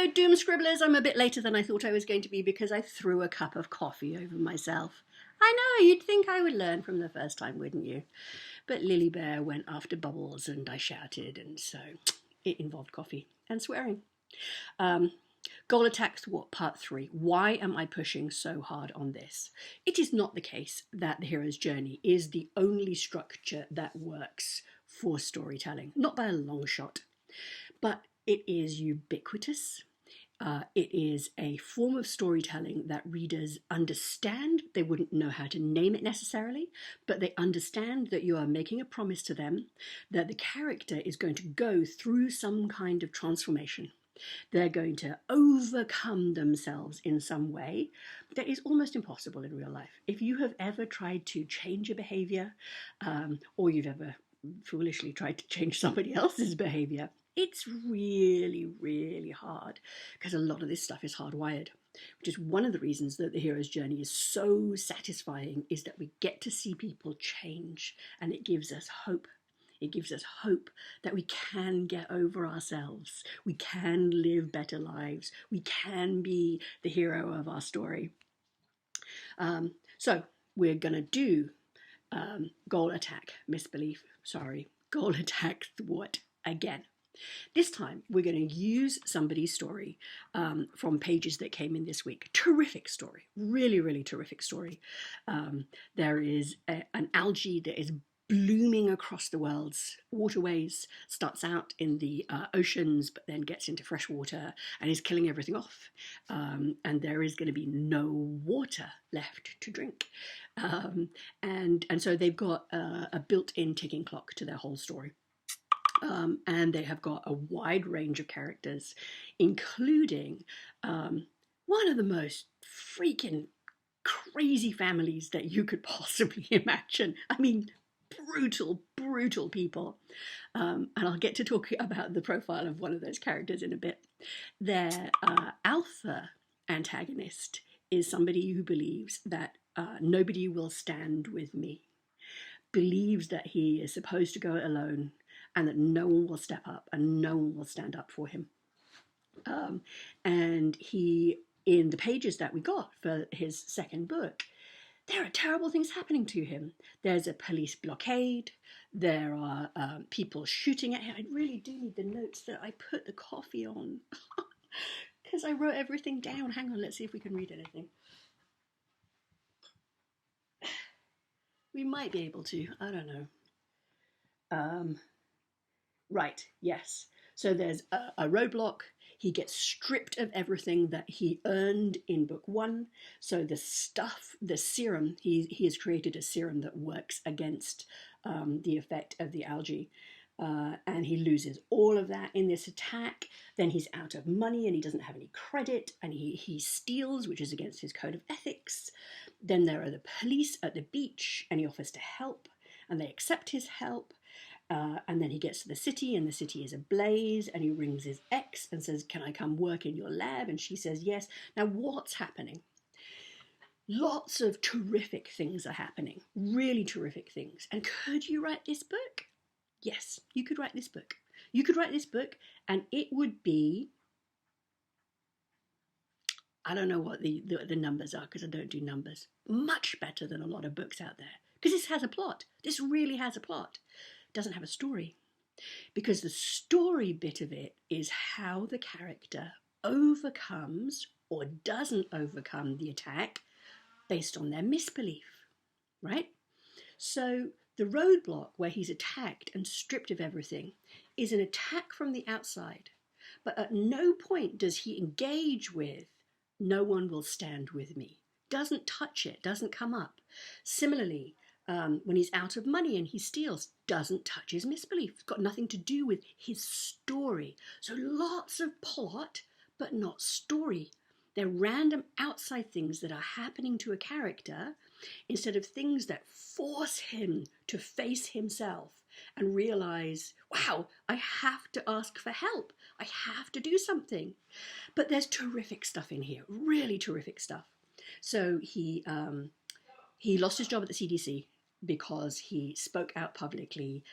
Hello, doom scribblers. I'm a bit later than I thought I was going to be because I threw a cup of coffee over myself. I know, you'd think I would learn from the first time, wouldn't you? But Lily Bear went after Bubbles and I shouted, and so it involved coffee and swearing. Goal Attack Thwart Part 3. Why am I pushing so hard on this? It is not the case that the hero's journey is the only structure that works for storytelling, not by a long shot, but it is ubiquitous. It is a form of storytelling that readers understand. They wouldn't know how to name it necessarily, but they understand that you are making a promise to them that the character is going to go through some kind of transformation. They're going to overcome themselves in some way that is almost impossible in real life. If you have ever tried to change a behavior, or you've ever foolishly tried to change somebody else's behavior, it's really, really hard because a lot of this stuff is hardwired, which is one of the reasons that the hero's journey is so satisfying, is that we get to see people change, and it gives us hope. It gives us hope that we can get over ourselves. We can live better lives. We can be the hero of our story. So we're going to do Goal Attack Goal Attack Thwart again. This time, we're going to use somebody's story from pages that came in this week. Terrific story. Really, really terrific story. There is an algae that is blooming across the world's waterways, starts out in the oceans, but then gets into fresh water and is killing everything off. And there is going to be no water left to drink. And so they've got a built-in ticking clock to their whole story. And they have got a wide range of characters, including one of the most freaking crazy families that you could possibly imagine. I mean, brutal people. And I'll get to talk about the profile of one of those characters in a bit. Their alpha antagonist is somebody who believes that nobody will stand with me, believes that he is supposed to go it alone, and that no one will step up and no one will stand up for him. And he, in the pages that we got for his second book, there are terrible things happening to him. There's a police blockade. There are people shooting at him. I really do need the notes that I put the coffee on because I wrote everything down. Hang on, let's see if we can read anything. We might be able to. I don't know. Right, yes. So there's a roadblock. He gets stripped of everything that he earned in book one. So the stuff, the serum, he has created a serum that works against the effect of the algae. And he loses all of that in this attack. Then he's out of money and he doesn't have any credit, and he steals, which is against his code of ethics. Then there are the police at the beach and he offers to help and they accept his help. And then he gets to the city and the city is ablaze, and he rings his ex and says, "Can I come work in your lab?" And she says yes. Now what's happening? Lots of terrific things are happening, really terrific things. And could you write this book? Yes, you could write this book. You could write this book and it would be, I don't know what the numbers are because I don't do numbers, much better than a lot of books out there. Because this has a plot. This really has a plot. Doesn't have a story, because the story bit of it is how the character overcomes or doesn't overcome the attack based on their misbelief, right? So the roadblock where he's attacked and stripped of everything is an attack from the outside, but at no point does he engage with "no one will stand with me." Doesn't touch it, doesn't come up. Similarly, when he's out of money and he steals, doesn't touch his misbelief. It's got nothing to do with his story. So lots of plot, but not story. They're random outside things that are happening to a character instead of things that force him to face himself and realize, wow, I have to ask for help. I have to do something. But there's terrific stuff in here, really terrific stuff. So he lost his job at the CDC. because he spoke out publicly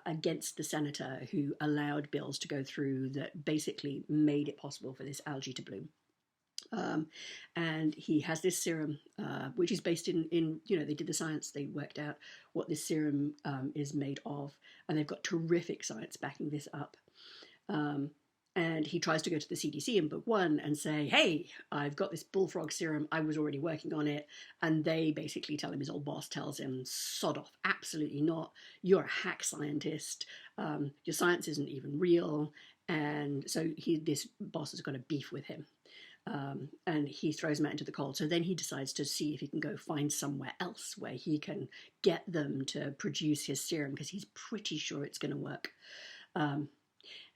against the senator who allowed bills to go through that basically made it possible for this algae to bloom. And he has this serum, which is based in, they did the science, they worked out what this serum is made of, and they've got terrific science backing this up. And he tries to go to the CDC in book 1 and say, hey, I've got this bullfrog serum, I was already working on it. And they basically tell him, his old boss tells him, sod off, absolutely not. You're a hack scientist. Your science isn't even real. And so this boss has got a beef with him. And he throws him out into the cold. So then he decides to see if he can go find somewhere else where he can get them to produce his serum, because he's pretty sure it's going to work.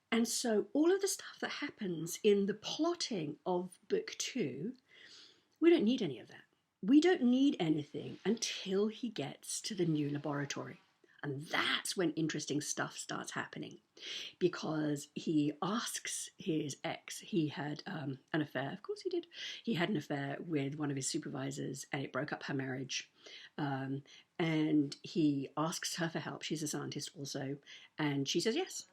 And so all of the stuff that happens in the plotting of book 2, we don't need any of that. We don't need anything until he gets to the new laboratory. And that's when interesting stuff starts happening, because he asks his ex, he had an affair, of course he did, he had an affair with one of his supervisors, and it broke up her marriage. And he asks her for help, she's a scientist also, and she says yes.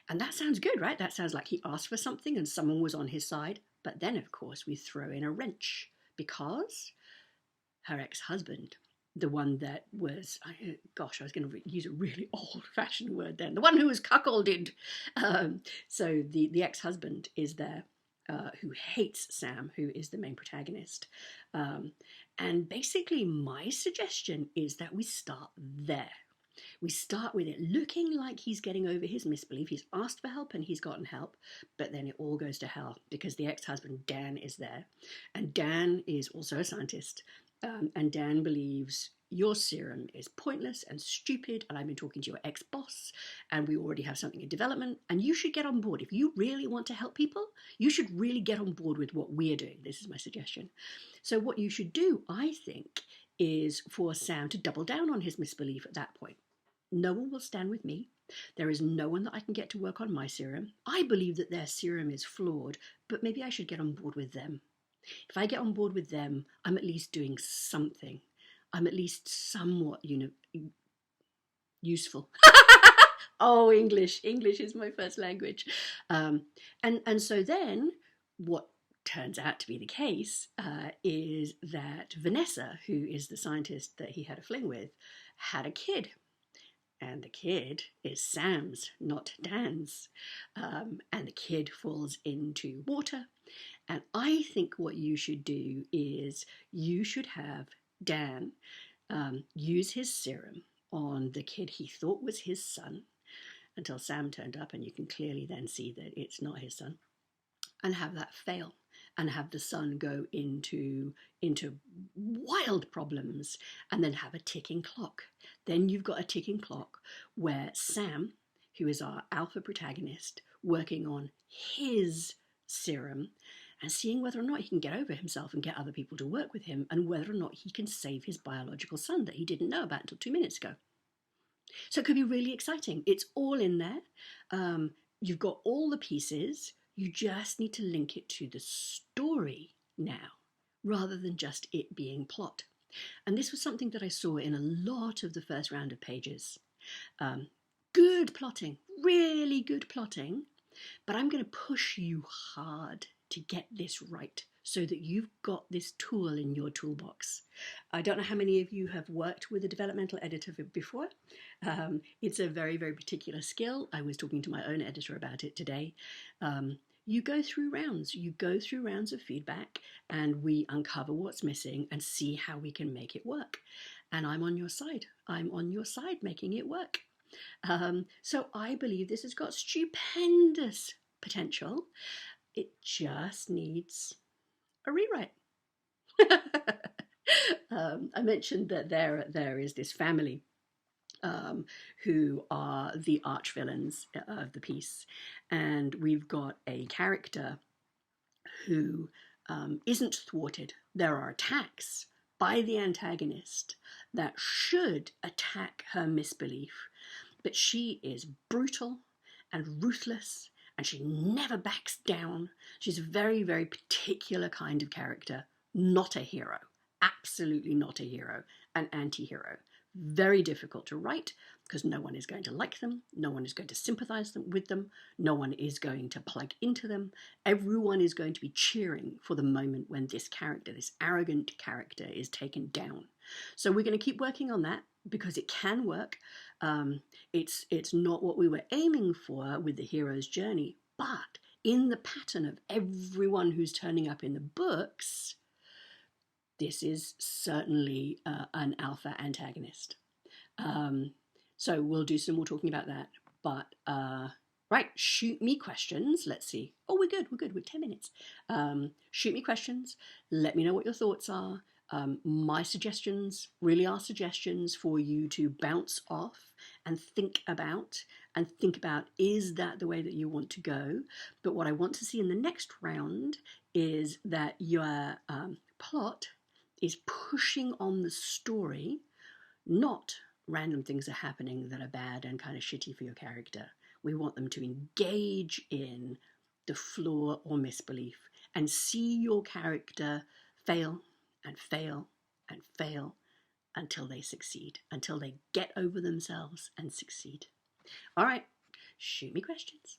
And that sounds good, right? That sounds like he asked for something and someone was on his side. But then, of course, we throw in a wrench, because her ex-husband, the one that was, I was going to use a really old-fashioned word then, the one who was cuckolded. So the ex-husband is there, who hates Sam, who is the main protagonist. And basically my suggestion is that we start there. We start with it looking like he's getting over his misbelief. He's asked for help and he's gotten help, but then it all goes to hell because the ex-husband, Dan, is there. And Dan is also a scientist. And Dan believes your serum is pointless and stupid, and I've been talking to your ex-boss, and we already have something in development, and you should get on board. If you really want to help people, you should really get on board with what we're doing. This is my suggestion. So what you should do, I think, is for Sam to double down on his misbelief at that point. No one will stand with me. There is no one that I can get to work on my serum. I believe that their serum is flawed, but maybe I should get on board with them. If I get on board with them, I'm at least doing something. I'm at least somewhat, useful. Oh, English is my first language. And so then what turns out to be the case is that Vanessa, who is the scientist that he had a fling with, had a kid. And the kid is Sam's, not Dan's. And the kid falls into water. And I think what you should do is you should have Dan use his serum on the kid he thought was his son until Sam turned up, and you can clearly then see that it's not his son, and have that fail and have the son go into wild problems, and then have a ticking clock. Then you've got a ticking clock where Sam, who is our alpha protagonist, working on his serum and seeing whether or not he can get over himself and get other people to work with him, and whether or not he can save his biological son that he didn't know about until 2 minutes ago. So it could be really exciting. It's all in there. You've got all the pieces. You just need to link it to the story now, rather than just it being plot. And this was something that I saw in a lot of the first round of pages. Good plotting, really good plotting, but I'm going to push you hard to get this right so that you've got this tool in your toolbox. I don't know how many of you have worked with a developmental editor before. It's a very, very particular skill. I was talking to my own editor about it today. You go through rounds. You go through rounds of feedback, and we uncover what's missing and see how we can make it work. And I'm on your side. I'm on your side making it work. So I believe this has got stupendous potential. It just needs a rewrite. I mentioned that there is this family who are the arch villains of the piece, and we've got a character who isn't thwarted. There are attacks by the antagonist that should attack her misbelief, but she is brutal and ruthless, and she never backs down. She's a very, very particular kind of character, not a hero, absolutely not a hero, an anti-hero. very difficult to write because no one is going to like them, no one is going to sympathize with them, no one is going to plug into them. Everyone is going to be cheering for the moment when this character, this arrogant character, is taken down. So we're going to keep working on that because it can work. It's not what we were aiming for with the hero's journey, but in the pattern of everyone who's turning up in the books, this is certainly an alpha antagonist. So we'll do some more talking about that. But right, shoot me questions. Let's see. Oh, we're good. We're 10 minutes. Shoot me questions. Let me know what your thoughts are. My suggestions really are suggestions for you to bounce off and think about, is that the way that you want to go? But what I want to see in the next round is that your plot is pushing on the story, not random things are happening that are bad and kind of shitty for your character. We want them to engage in the flaw or misbelief and see your character fail and fail and fail until they succeed, until they get over themselves and succeed. All right, shoot me questions.